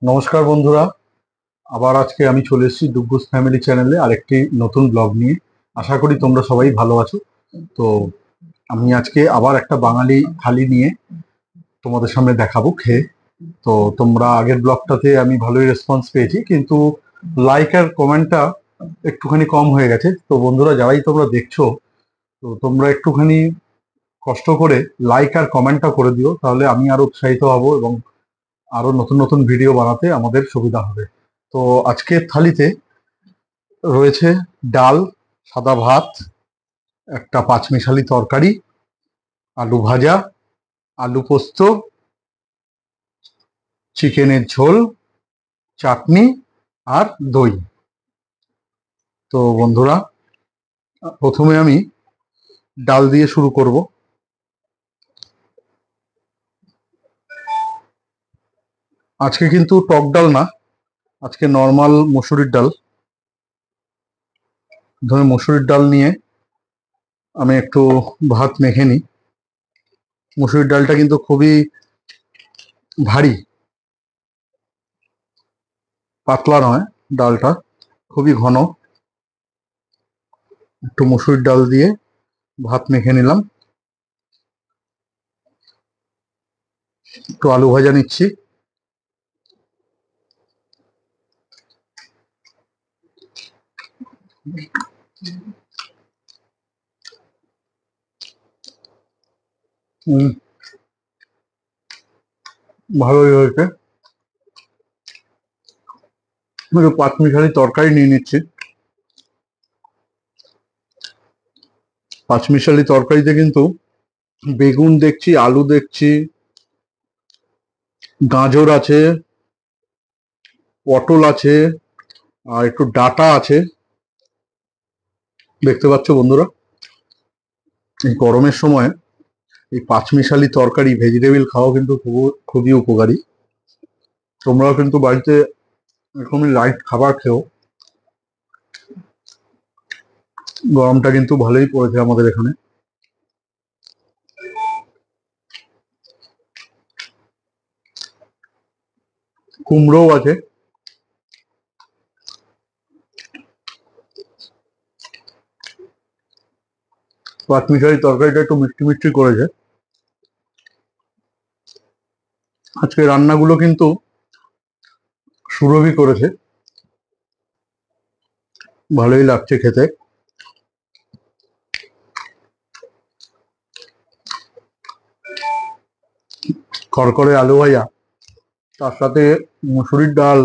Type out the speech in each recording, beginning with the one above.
নমস্কার বন্ধুরা, আবার আজকে আমি চলে এসেছি ডুগ্গুস ফ্যামিলি চ্যানেলে আরেকটি নতুন ব্লগ নিয়ে। আশা করি তোমরা সবাই ভালো আছো। তো আমি আজকে আবার একটা বাঙালি থালি নিয়ে তোমাদের সামনে দেখাবো খেয়ে। তো তোমরা আগের ব্লগটাতে আমি ভালোই রেসপন্স পেয়েছি, কিন্তু লাইক আর কমেন্টটা একটুখানি কম হয়ে গেছে। তো বন্ধুরা, যারাই তোমরা দেখছো, তো তোমরা একটুখানি কষ্ট করে লাইক আর কমেন্টটা করে দিও, তাহলে আমি আরো উৎসাহিত হব এবং আরো নতুন নতুন ভিডিও বানাতে আমাদের সুবিধা হবে। তো আজকের থালিতে রয়েছে ডাল, সাদা ভাত, একটা পাঁচমিশালি তরকারি, আলু ভাজা, আলু পোস্ত, চিকেনের ঝোল, চাটনি আর দই। তো বন্ধুরা, প্রথমে আমি ডাল দিয়ে শুরু করব। আজকে কিন্তু টক ডাল না, আজকে নর্মাল মসুরির ডাল। ধরে মসুরির ডাল নিয়ে আমি একটু ভাত মেখে নিই। মসুরির ডালটা কিন্তু খুবই ভারী, পাতলা নয় ডালটা, খুবই ঘন। একটু মসুরির ডাল দিয়ে ভাত মেখে নিলাম। একটু আলু ভাজা নিচ্ছি। ভালোই হয়েছে। একটু পাঁচমিশালি তরকারি নিয়ে নিচ্ছি। পাঁচমিশালি তরকারিতে কিন্তু বেগুন দেখছি, আলু দেখছি, গাজর আছে, পটল আছে, আর একটু ডাঁটা আছে। দেখতে পাচ্ছ বন্ধুরা, এই গরমের সময় এই পাঁচমিশালি তরকারি ভেজিটেবিল খাওয়া কিন্তু খুবই উপকারী। তোমরাও কিন্তু বাড়িতে এরকমই লাইট খাবার খেও। গরমটা কিন্তু ভালোই পড়েছে আমাদের এখানে। কুমড়োও আছে। পাঁচমিশালি তরকারিটা একটু মিষ্টি মিষ্টি করেছে। আজকে রান্নাগুলো কিন্তু সুরভি করেছে, ভালোই লাগছে খেতে। কড়কড়ে আলু ভাজা, তার সাথে মুসুরির ডাল,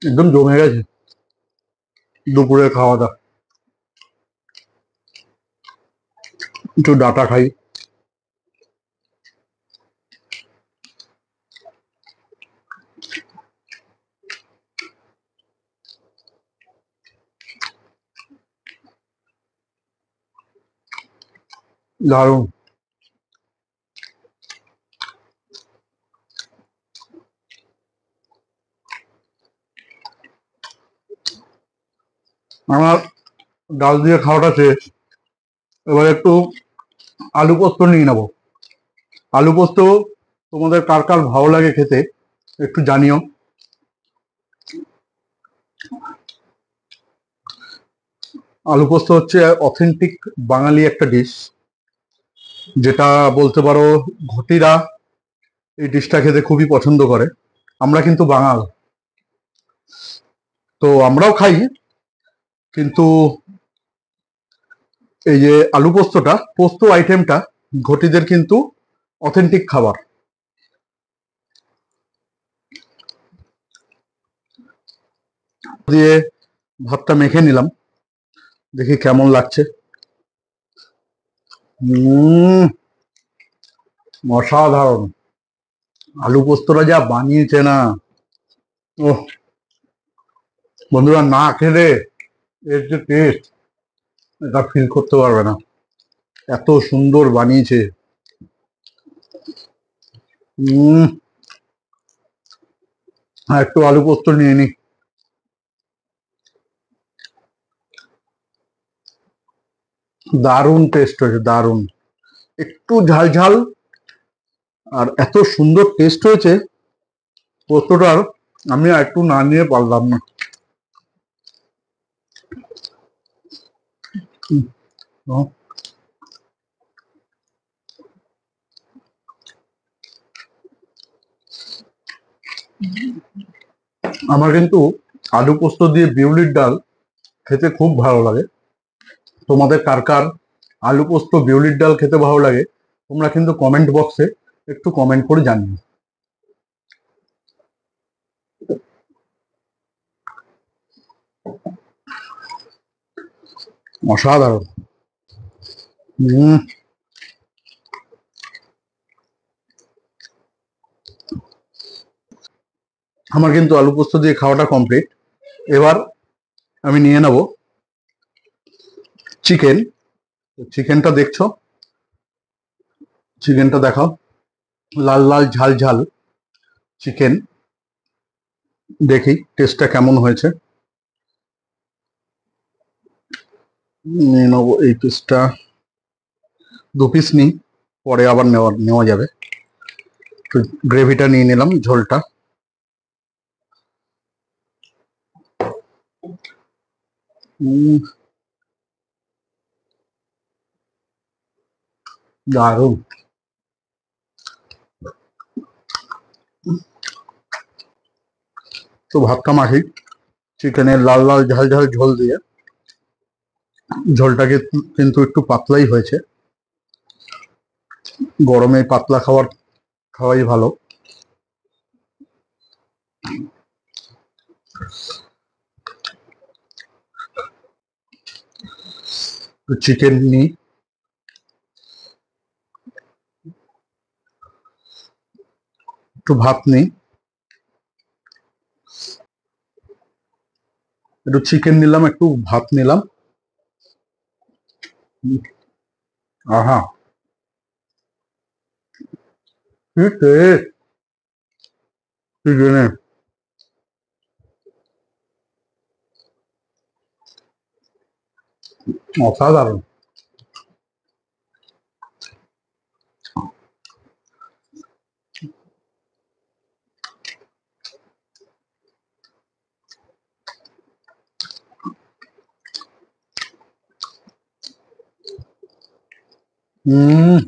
একদম জমে গেছে দুপুরের খাওয়া দাওয়া। একটু ডাটা খাই। দারুণ। আমার ডাল দিয়ে খাওয়াটা শেষ। এবার একটু আলু পোস্ত নিয়ে নেবো। আলু পোস্ত তোমাদের কার কার ভালো লাগে খেতে একটু জানিও। আলু পোস্ত হচ্ছে অথেন্টিক বাঙালি একটা ডিশ, যেটা বলতে পারো ঘটিরা এই ডিশটা খেতে খুবই পছন্দ করে। আমরা কিন্তু বাঙাল, তো আমরাও খাই, কিন্তু এই যে আলু পোস্তটা, পোস্ত আইটেমটা ঘটিদের কিন্তু অথেন্টিক খাবার। দিয়ে ভাতটা মেখে নিলাম, দেখি কেমন লাগছে। অসাধারণ। আলু পোস্তটা যা বানিয়েছে না, ও বন্ধুরা, না খেলে এর যে টেস্ট, এটা ফিল করতে পারবে না। এত সুন্দর বানিয়েছে। উম একটু আলু পোস্ত নিয়ে নি। দারুণ টেস্ট হয়েছে, দারুণ। একটু ঝাল ঝাল, আর এত সুন্দর টেস্ট হয়েছে। পোস্তটার আমি আর একটু না নিয়ে পারলাম না। আমার কিন্তু আলু পোস্ত দিয়ে বিউলির ডাল খেতে খুব ভালো লাগে। তোমাদের কার কার আলু পোস্ত বিউলির ডাল খেতে ভালো লাগে তোমরা কিন্তু কমেন্ট বক্সে একটু কমেন্ট করে জানিও। অসাধারণ। হম আমার কিন্তু আলু পোস্ত দিয়ে খাওয়াটা কমপ্লিট। এবার আমি নিয়ে নেব চিকেন। চিকেনটা দেখছো, চিকেনটা দেখাও, লাল লাল ঝাল ঝাল চিকেন। দেখি টেস্টটা কেমন হয়েছে। নিয়ে নেবো এই পিসটা, 2 পিস নিই, পরে আবার নেওয়া নেওয়া যাবে। গ্রেভিটা নিয়ে নিলাম, ঝোলটা। দারুণ। তো ভাতটা মাখি চিকেনের লাল লাল ঝাল ঝাল ঝোল দিয়ে। ঝোলটাকে কিন্তু একটু পাতলাই হয়েছে, গরমে পাতলা খাওয়াই ভালো। চিকেন নিই, একটু ভাত নিই, একটু চিকেন নিলাম, একটু ভাত নিলাম। আহা, কি টেস্ট চিকেনের। অসাধারণ। হম।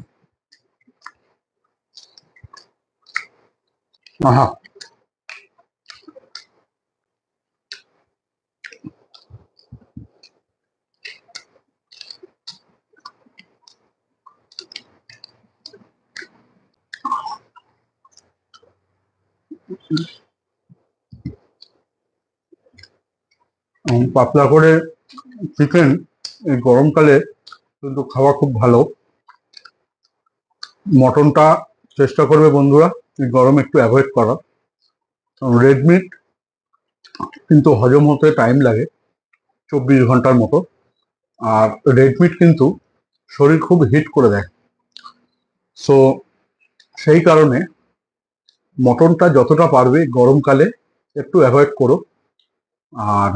আহা, পাতলা করে চিকেন এই গরমকালে কিন্তু খাওয়া খুব ভালো। মটনটা চেষ্টা করবে বন্ধুরা এই গরম একটু অ্যাভয়েড করা। রেড মিট কিন্তু হজম হতে টাইম লাগে 24 ঘন্টার মতো। আর রেড মিট কিন্তু শরীর খুব হিট করে দেয়। সো সেই কারণে মটনটা যতটা পারবে গরমকালে একটু অ্যাভয়েড করো। আর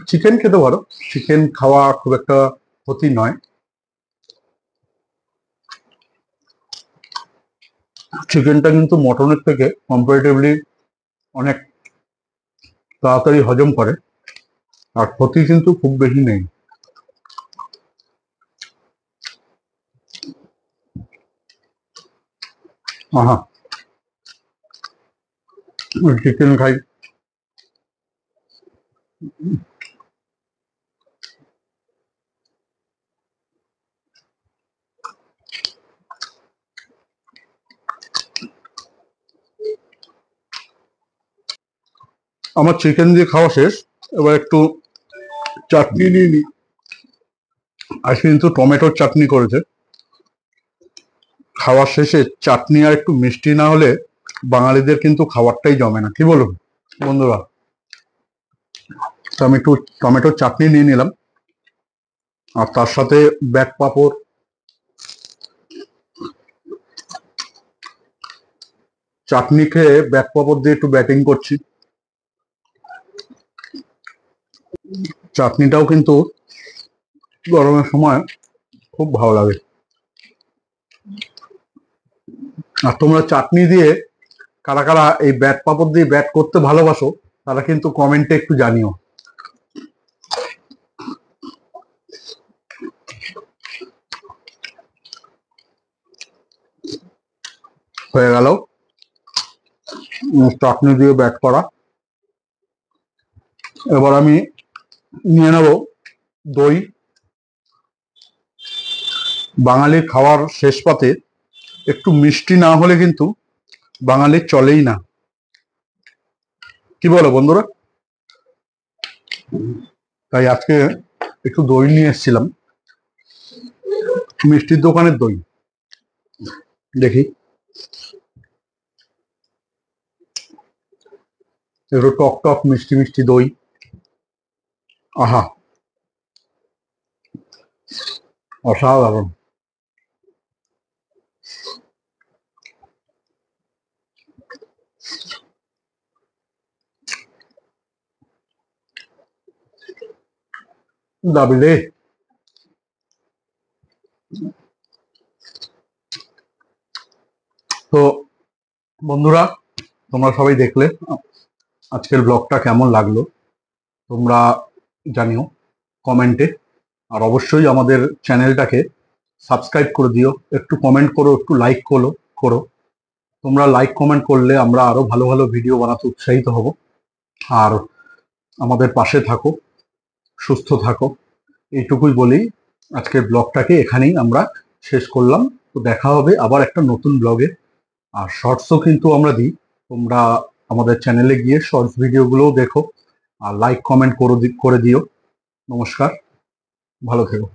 চিকেন খেতে পারো, চিকেন খাওয়া খুব একটা ক্ষতি নয়। চিকেনটা কিন্তু মটনের থেকে কম্পারেটিভলি অনেক তাড়াতাড়ি হজম করে, আর ক্ষতি কিন্তু খুব বেশি নেই। আহা, চিকেন খাই। আমার চিকেন দিয়ে খাওয়া শেষ, এবার একটু চাটনি নিয়ে নিই। আজকে কিন্তু টমেটোর চাটনি করেছে। খাওয়ার শেষে চাটনি আর একটু মিষ্টি না হলে বাঙালিদের কিন্তু খাবারটাই জমে না, কি বলুন বন্ধুরা? তো আমি একটু টমেটোর চাটনি নিয়ে নিলাম, আর তার সাথে ব্যাক পাঁপড়। চাটনি খেয়ে ব্যাক পাঁপড় দিয়ে একটু ব্যাটিং করছি। চাটনিটাও কিন্তু গরমের সময় খুব ভালো লাগে। আর তোমরা চাটনি দিয়ে কারা কারা এই ব্যাট পাপড় দিয়ে ব্যাট করতে ভালোবাসো তারা কিন্তু কমেন্টে একটু জানিও। হয়ে গেল চাটনি দিয়ে ব্যাট করা। এবার আমি নিয়ে নেব দই। বাঙালির খাওয়ার শেষ পাতে একটু মিষ্টি না হলে কিন্তু বাঙালির চলেই না, কি বলো বন্ধুরা? তাই আজকে একটু দই নিয়ে এসেছিলাম, মিষ্টির দোকানের দই। দেখি একটু টক টক মিষ্টি মিষ্টি দই। আহা, অসাধারণ। দাবি রে। তো বন্ধুরা, তোমরা সবাই দেখলে আজকের ব্লগটা কেমন লাগলো তোমরা জানিও কমেন্টে। আর অবশ্যই আমাদের চ্যানেলটাকে সাবস্ক্রাইব করে দিও, একটু কমেন্ট করো, একটু লাইক করো। তোমরা লাইক কমেন্ট করলে আমরা আরো ভালো ভালো ভিডিও বানাতে উৎসাহিত হব। আর আমাদের পাশে থাকো, সুস্থ থাকো, এইটুকুই বলি আজকের ব্লগটাকে এখানেই আমরা শেষ করলাম। তো দেখা হবে আবার একটা নতুন ব্লগে। আর শর্টসও কিন্তু আমরা দিই, তোমরা আমাদের চ্যানেলে গিয়ে শর্টস ভিডিওগুলোও দেখো আর লাইক কমেন্ট করে দিও। নমস্কার, ভালো থেকো।